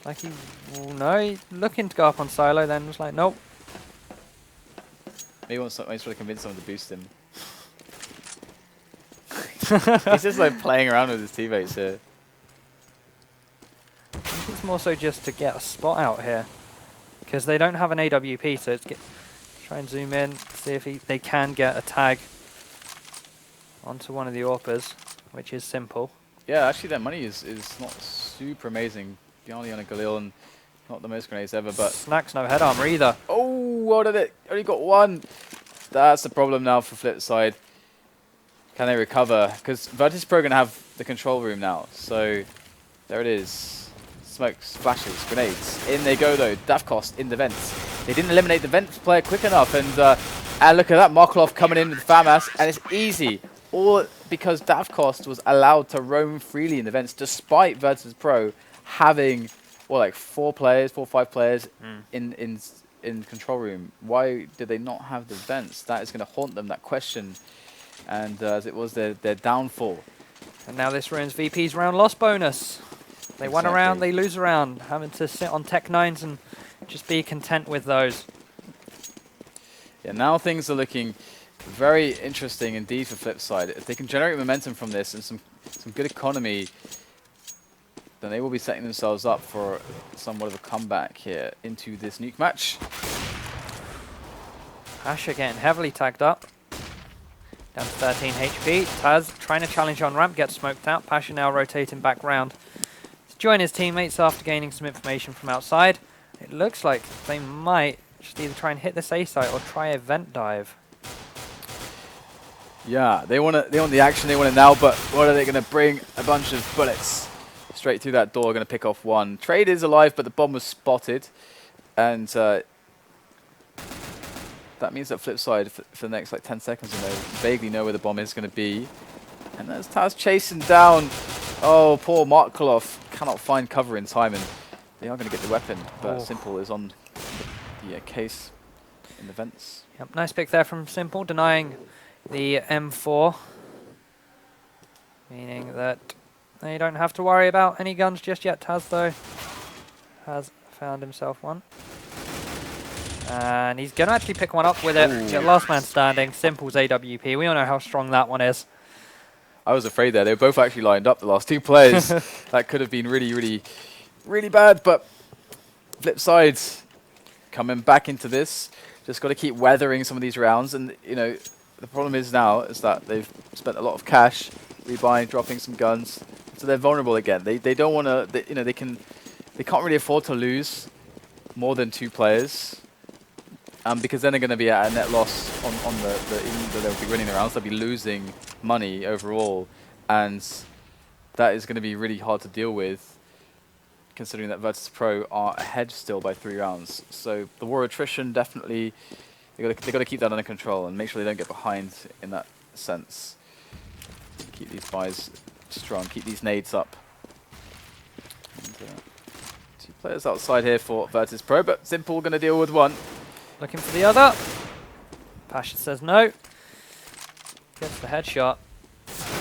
Speaker 2: Like he... no, he's looking to go up on silo, then was like, nope.
Speaker 1: Maybe he's trying to convince someone to boost him. He's just like playing around with his teammates here.
Speaker 2: I think it's more so just to get a spot out here. Because they don't have an AWP, so it's try and zoom in, see if they can get a tag onto one of the AWPers, which is simple.
Speaker 1: Yeah, actually their money is not super amazing. Bieliński on a Galil and not the most grenades ever, but...
Speaker 2: Snax no head armor either.
Speaker 1: Oh, what did it? Only got one. That's the problem now for FlipSide. Can they recover? Because VirtusPro going to have the control room now. So there it is. Smokes, flashes, grenades. In they go though. Davkos in the vents. They didn't eliminate the vents player quick enough. And look at that. Markelov coming in with the FAMAS. And it's easy. All because Davkos was allowed to roam freely in the vents despite VirtusPro having, well, like 4 or 5 players in control room. Why did they not have the vents? That is going to haunt them, that question. And as it was their downfall.
Speaker 2: And now this ruins VP's round loss bonus. They won a round, they lose a round. Having to sit on Tech 9s and just be content with those.
Speaker 1: Yeah, now things are looking very interesting indeed for FlipSide. If they can generate momentum from this and some good economy, then they will be setting themselves up for somewhat of a comeback here into this nuke match.
Speaker 2: Pasha getting heavily tagged up. Down to 13 HP. TaZ trying to challenge on ramp, gets smoked out. Pasha now rotating back round to join his teammates after gaining some information from outside. It looks like they might just either try and hit this A site or try a vent dive.
Speaker 1: Yeah, they want the action, they want it now, but what are they going to bring? A bunch of bullets straight through that door, going to pick off one. Trade is alive, but the bomb was spotted. And that means that FlipSide for the next like 10 seconds, they vaguely know where the bomb is going to be. And there's TaZ chasing down. Oh, poor Markelov cannot find cover in time, and they are going to get the weapon. But Simple is on the case in the vents.
Speaker 2: Yep, nice pick there from Simple, denying the M4. Meaning that they don't have to worry about any guns just yet. TaZ, though, has found himself one. And he's going to actually pick one up with it. Get last man standing. Simple's AWP. We all know how strong that one is.
Speaker 1: I was afraid there. They were both actually lined up, the last two players. That could have been really, really, really bad. But FlipSid coming back into this. Just got to keep weathering some of these rounds. And, you know, the problem is now is that they've spent a lot of cash rebuying, dropping some guns. So they're vulnerable again. They don't want to, you know, they can't really afford to lose more than 2 players. Because then they're going to be at a net loss on even though they'll be winning the rounds, they'll be losing money overall. And that is going to be really hard to deal with, considering that VirtusPro are ahead still by 3 rounds. So the war attrition, definitely, they got to keep that under control and make sure they don't get behind in that sense. Keep these buys strong, keep these nades up. And, 2 players outside here for VirtusPro, but Simple going to deal with one.
Speaker 2: Looking for the other. Pasha says no. Gets the headshot.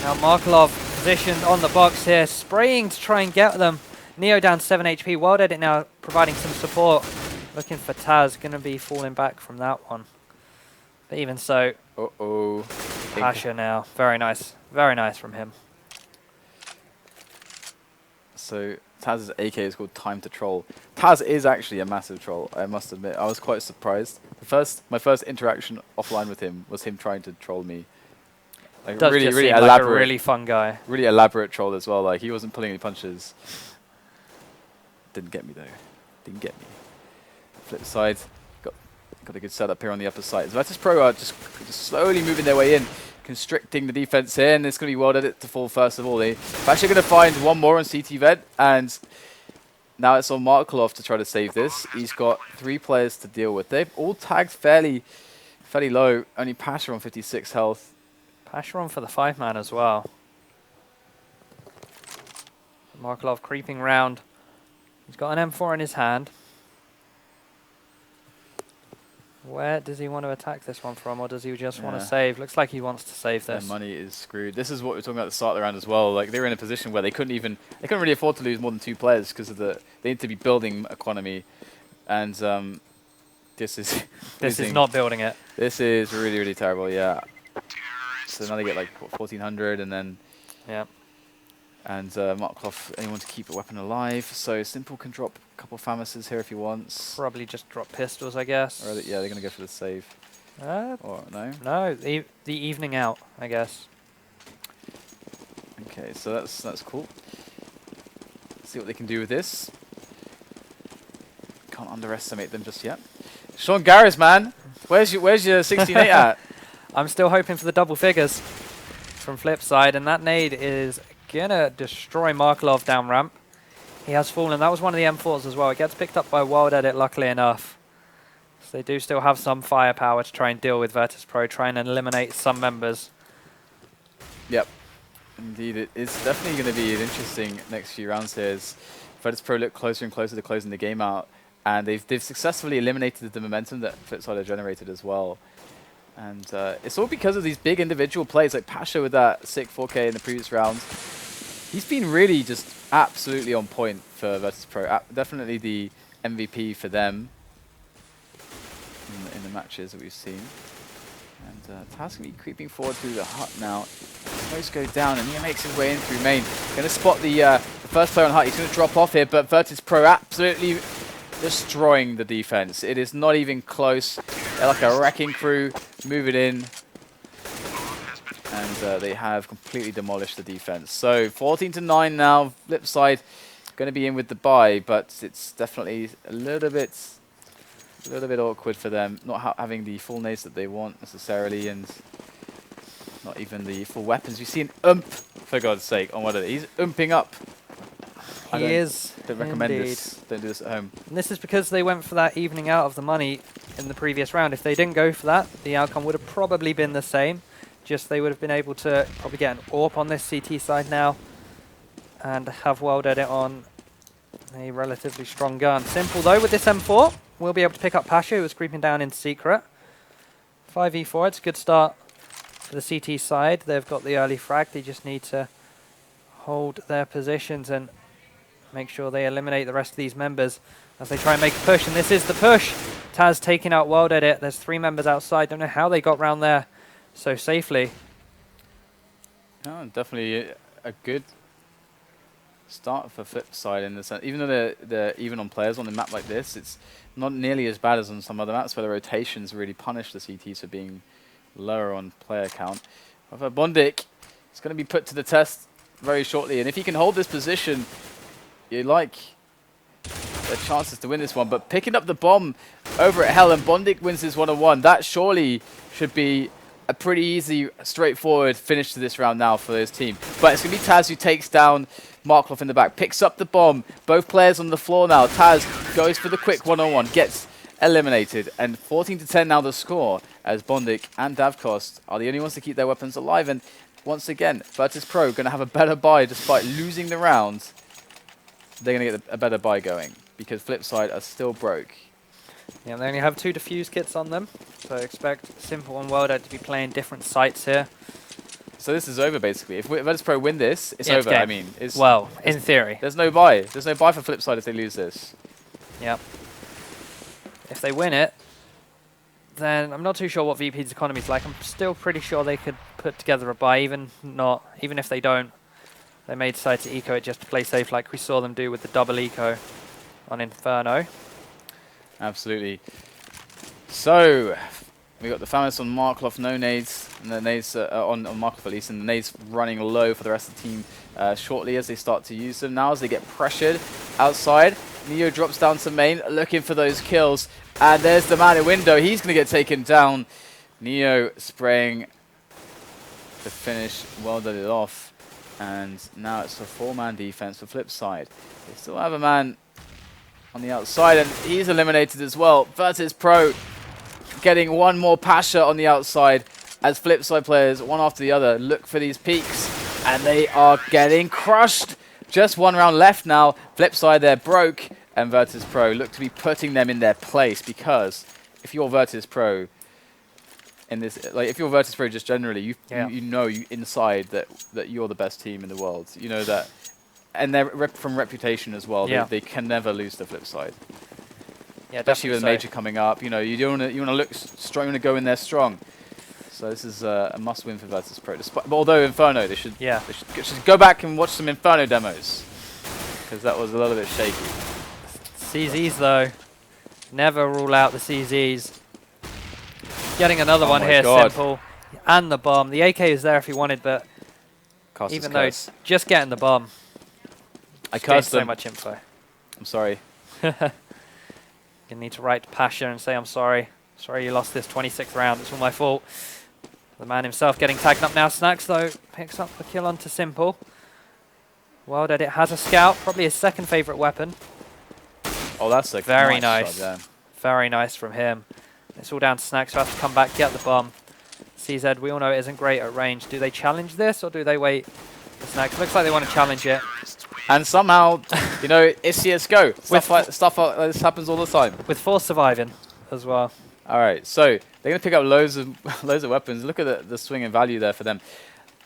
Speaker 2: Now Markelov positioned on the box here, spraying to try and get them. Neo down 7 HP. WorldEdit now providing some support. Looking for TaZ. Going to be falling back from that one. But even so, Pasha now. Very nice. Very nice from him.
Speaker 1: So TaZ's AK is called Time to Troll. TaZ is actually a massive troll, I must admit. I was quite surprised. My first interaction offline with him was him trying to troll me. Like
Speaker 2: Does
Speaker 1: really,
Speaker 2: just
Speaker 1: really
Speaker 2: seem
Speaker 1: elaborate,
Speaker 2: like a really fun guy.
Speaker 1: really elaborate troll as well. Like he wasn't pulling any punches. Didn't get me though. Didn't get me. FlipSid got a good setup here on the upper side. VirtusPro are just slowly moving their way in, constricting the defense here, and it's going to be WorldEdit to fall first of all. They're actually going to find one more on CT Ved, and now it's on Markelov to try to save this. He's got 3 players to deal with. They've all tagged fairly low. Only Pasha on 56 health.
Speaker 2: Pasha on for the 5-man as well. Markelov creeping round. He's got an M4 in his hand. Where does he want to attack this one from, or does he just want to save? Looks like he wants to save this.
Speaker 1: Their money is screwed. This is what we were talking about at the start of the round as well. Like they were in a position where they couldn't really afford to lose more than 2 players because of they need to be building economy, and this is
Speaker 2: this is not building it.
Speaker 1: This is really, really terrible. Yeah. So now they get like what, 1400, and then and Markelov anyone to keep a weapon alive. So Simple can drop a couple of Famises here if he wants.
Speaker 2: Probably just drop pistols, I guess.
Speaker 1: Or yeah, they're going to go for the save. Or no?
Speaker 2: No, the evening out, I guess.
Speaker 1: Okay, so that's cool. Let's see what they can do with this. Can't underestimate them just yet. Sean Garris, man, where's your 16-8 at?
Speaker 2: I'm still hoping for the double figures from FlipSid, and that nade is gonna destroy Markelov down ramp. He has fallen. That was one of the M4s as well. It gets picked up by WorldEdit, luckily enough. So they do still have some firepower to try and deal with VirtusPro, trying to eliminate some members.
Speaker 1: Yep. Indeed, it's definitely going to be an interesting next few rounds here as VirtusPro look closer and closer to closing the game out. And they've successfully eliminated the momentum that FlipSid have generated as well. And it's all because of these big individual plays, like Pasha with that sick 4K in the previous round. He's been really just absolutely on point for VirtusPro. Definitely the MVP for them in the matches that we've seen. And TaZ going to be creeping forward through the hut now. Smokes go down, and he makes his way in through main. Going to spot the first player on hut. He's going to drop off here, but VirtusPro absolutely destroying the defense. It is not even close. They're like a wrecking crew moving in. And they have completely demolished the defense. So 14-9 now. FlipSid going to be in with the buy, but it's definitely a little bit awkward for them, not having the full nades that they want necessarily, and not even the full weapons. You see an ump, for God's sake, on what it is. He's umping up.
Speaker 2: He is.
Speaker 1: Don't recommend this. Don't do this at home.
Speaker 2: And this is because they went for that evening out of the money in the previous round. If they didn't go for that, the outcome would have probably been the same. Just they would have been able to probably get an AWP on this CT side now and have WorldEdit on a relatively strong gun. Simple though with this M4. We'll be able to pick up Pasha, who was creeping down in secret. 5v4, it's a good start for the CT side. They've got the early frag. They just need to hold their positions and make sure they eliminate the rest of these members. as they try and make a push, and this is the push. TaZ taking out WorldEdit. There's 3 members outside. Don't know how they got round there so safely.
Speaker 1: Oh, definitely a good start for FlipSid in the sense. Even though they're even on players on a map like this, it's not nearly as bad as on some other maps where the rotations really punish the CTs for being lower on player count. However, bondik is going to be put to the test very shortly, and if he can hold this position, you like the chances to win this one. But picking up the bomb over at Hell, and bondik wins this 1-on-1, that surely should be a pretty easy, straightforward finish to this round now for his team. But it's going to be TaZ who takes down Markelov in the back, picks up the bomb. Both players on the floor now. TaZ goes for the quick 1-on-1, gets eliminated, and 14-10 now the score, as bondik and Davkost are the only ones to keep their weapons alive. And once again, VirtusPro going to have a better buy despite losing the round. They're going to get a better buy going because FlipSid are still broke.
Speaker 2: Yeah, they only have 2 defuse kits on them, so expect Simple and WorldEdit to be playing different sites here.
Speaker 1: So this is over basically. If VirtusPro win this, it's
Speaker 2: yeah,
Speaker 1: over. I mean,
Speaker 2: well, in theory.
Speaker 1: There's no buy. There's no buy for FlipSid if they lose this.
Speaker 2: Yep. If they win it, then I'm not too sure what VP's economy is like. I'm still pretty sure they could put together a buy, even if they don't. They may decide to eco it just to play safe, like we saw them do with the double eco on Inferno.
Speaker 1: Absolutely. So we got the famous on Markelov, no nades, and the nades on Markelov at least, and the nades running low for the rest of the team shortly as they start to use them now as they get pressured outside. Neo drops down to main, looking for those kills, and there's the man in window. He's going to get taken down. Neo spraying to finish WorldEdit off, and now it's a 4-man defense for FlipSid. They still have a man on the outside, and he's eliminated as well. VirtusPro getting one more pasha on the outside as FlipSid players, one after the other, look for these peaks, and they are getting crushed. Just 1 round left now. FlipSid, they're broke, and VirtusPro look to be putting them in their place, because if you're VirtusPro in this, like if you're VirtusPro just generally, you know inside that you're the best team in the world. You know that. And they're from reputation as well.
Speaker 2: Yeah.
Speaker 1: They can never lose to FlipSid.
Speaker 2: Yeah,
Speaker 1: especially with a major coming up. You know, you want to look strong, you want to go in there strong. So this is a must-win for VirtusPro. Although Inferno, they should go back and watch some Inferno demos, because that was a little bit shaky.
Speaker 2: CZs though, never rule out the CZs. Getting another one here, Simple, and the bomb. The AK is there if he wanted, but even though just getting the bomb.
Speaker 1: I cursed
Speaker 2: so much info.
Speaker 1: I'm sorry.
Speaker 2: You need to write to Pasha and say, I'm sorry. Sorry you lost this 26th round. It's all my fault. The man himself getting tagged up now. Snax, though, picks up the kill onto Simple. WorldEdit has a scout, probably his second favorite weapon.
Speaker 1: Oh, that's a
Speaker 2: very nice. Very nice from him. It's all down to Snax, who has to come back, get the bomb. CZ, we all know it isn't great at range. Do they challenge this, or do they wait for Snax? Looks like they want to challenge it.
Speaker 1: And somehow, you know, it's CSGO. Stuff like this happens all the time.
Speaker 2: With 4 surviving as well.
Speaker 1: All right, so they're going to pick up loads of weapons. Look at the swing in value there for them.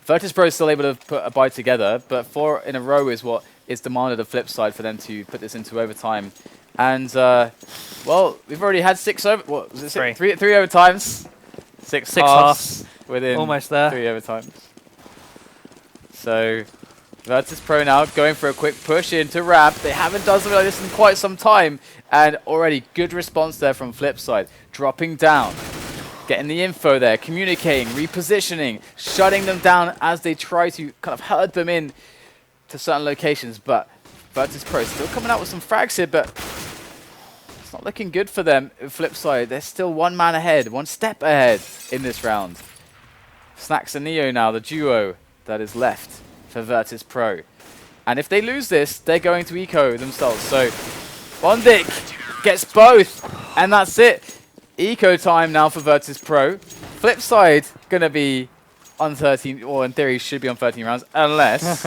Speaker 1: VirtusPro is still able to put a buy together, but 4 in a row is what is demanded of FlipSid for them to put this into overtime. And, well, we've already had 6 over... What was it? 3 overtimes. 6 halves within
Speaker 2: almost there.
Speaker 1: 3 overtimes. So VirtusPro now going for a quick push into ramp. They haven't done something like this in quite some time. And already good response there from FlipSid. Dropping down. Getting the info there. Communicating. Repositioning. Shutting them down as they try to kind of herd them in to certain locations. But VirtusPro still coming out with some frags here. But it's not looking good for them. FlipSid, they're still 1 man ahead. 1 step ahead in this round. Snax and Neo now, the duo that is left for VirtusPro. And if they lose this, they're going to eco themselves. So bondik gets both, and that's it. Eco time now for VirtusPro. FlipSid going to be on 13, or in theory should be on 13 rounds, unless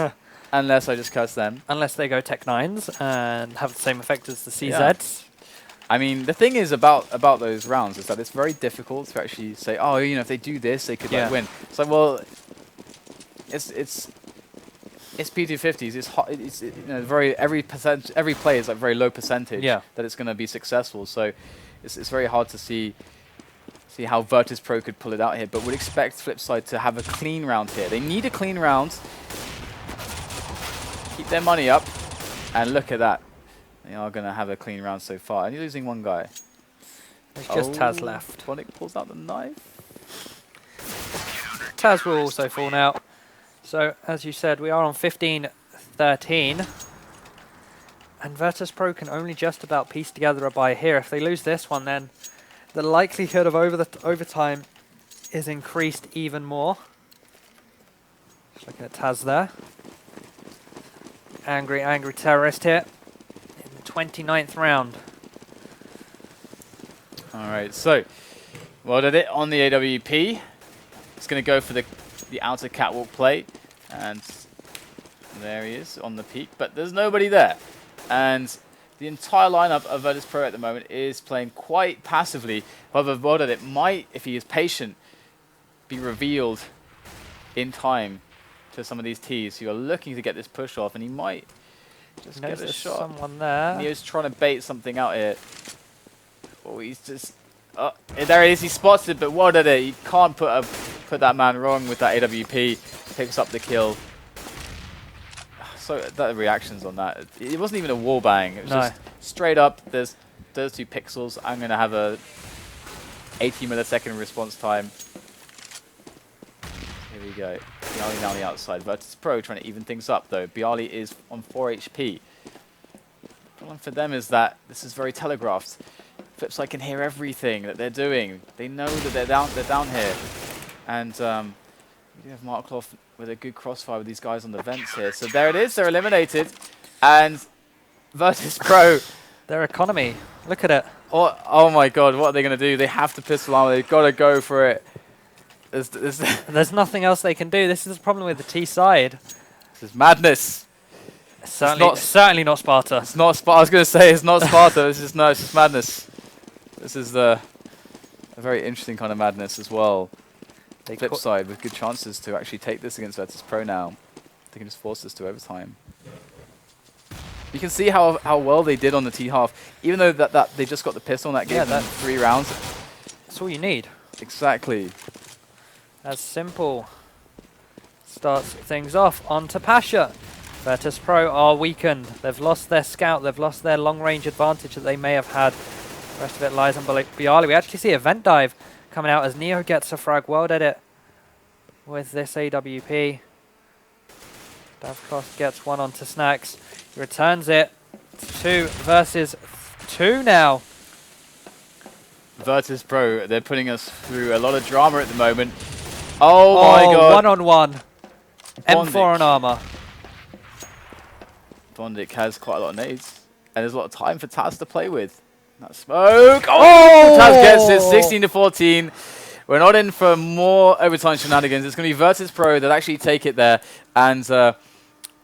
Speaker 1: unless I just curse them.
Speaker 2: Unless they go Tech 9s and have the same effect as the CZs.
Speaker 1: Yeah. I mean, the thing is about those rounds is that it's very difficult to actually say, oh, you know, if they do this, they could like win. It's like, well, it's It's P250s. It's hot. It's you know, every play is like very low percentage that it's going to be successful. So it's very hard to see how VirtusPro could pull it out here. But would expect FlipSide to have a clean round here. They need a clean round. Keep their money up, and look at that. They are going to have a clean round so far. And you're losing one guy.
Speaker 2: There's just TaZ left.
Speaker 1: bondik pulls out the knife.
Speaker 2: TaZ will also fall now. So, as you said, we are on 15-13. And VirtusPro can only just about piece together a buy here. If they lose this one, then the likelihood of overtime is increased even more. Just looking at TaZ there. Angry terrorist here in the 29th round.
Speaker 1: Alright, so WorldEdit on the AWP. It's going to go for the outer catwalk play. And there he is on the peak, but there's nobody there. And the entire lineup of VirtusPro at the moment is playing quite passively. However, WorldEdit might, if he is patient, be revealed in time to some of these Ts who are looking to get this push off, and he might just get a shot.
Speaker 2: Someone there.
Speaker 1: Neo's trying to bait something out here. Oh, he's just... Oh, there he is, he spots it, but WorldEdit, you can't put that man wrong with that AWP. Picks up the kill. So the reactions on that, it wasn't even a wall bang. It was just straight up. There's those 2 pixels. I'm going to have a 80 millisecond response time. Here we go. Byali now on the outside. VirtusPro trying to even things up though. Byali is on 4 HP. The problem for them is that this is very telegraphed. FlipSide can hear everything that they're doing. They know that they're down here, and you have Markelov with a good crossfire with these guys on the vents here. So there it is, they're eliminated. And VirtusPro.
Speaker 2: Their economy, look at it.
Speaker 1: Oh my god, what are they going to do? They have to pistol armor, they've got to go for it.
Speaker 2: There's nothing else they can do. This is the problem with the T side.
Speaker 1: This is madness.
Speaker 2: Certainly not Sparta.
Speaker 1: It's not Sparta. I was going to say it's not Sparta. It's just madness. This is a very interesting kind of madness as well. FlipSide with good chances to actually take this against VirtusPro now. They can just force this to overtime. You can see how well they did on the T half, even though that they just got the pistol and that gave them 3 rounds.
Speaker 2: That's all you need.
Speaker 1: Exactly.
Speaker 2: As simple. Starts things off onto pasha. VirtusPro are weakened. They've lost their scout. They've lost their long-range advantage that they may have had. The rest of it lies on Byali. We actually see a vent dive coming out as Neo gets a frag. WorldEdit with this AWP. Davkos gets one onto Snax. He returns it. It's 2 versus 2 now.
Speaker 1: VirtusPro, they're putting us through a lot of drama at the moment. Oh my god.
Speaker 2: 1-on-1. M4 on armor.
Speaker 1: bondik has quite a lot of nades. And there's a lot of time for TaZ to play with. That smoke. TaZ gets it, 16-14. We're not in for more overtime shenanigans. It's going to be VirtusPro that actually take it there. And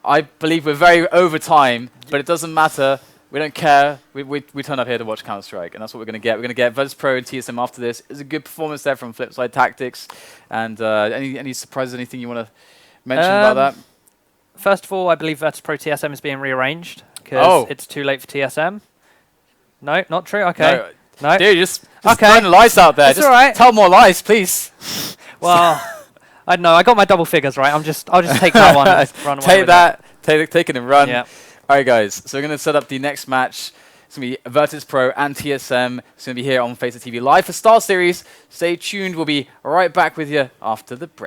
Speaker 1: I believe we're very over time, but it doesn't matter. We don't care. We turn up here to watch Counter-Strike, and that's what we're going to get. We're going to get VirtusPro and TSM after this. It's a good performance there from FlipSide Tactics. And any surprises, anything you want to mention about that?
Speaker 2: First of all, I believe VirtusPro TSM is being rearranged because it's too late for TSM. No, not true. Okay. No.
Speaker 1: Dude, just throwing the lies out there.
Speaker 2: It's
Speaker 1: just
Speaker 2: all right.
Speaker 1: Tell more lies, please.
Speaker 2: Well, I don't know. I got my double figures right. I'll just take that one. And run away
Speaker 1: take that. Take it and run.
Speaker 2: Yeah.
Speaker 1: All right, guys. So we're going to set up the next match. It's going to be VirtusPro and TSM. It's going to be here on FlipSid3 TV live for StarSeries. Stay tuned. We'll be right back with you after the break.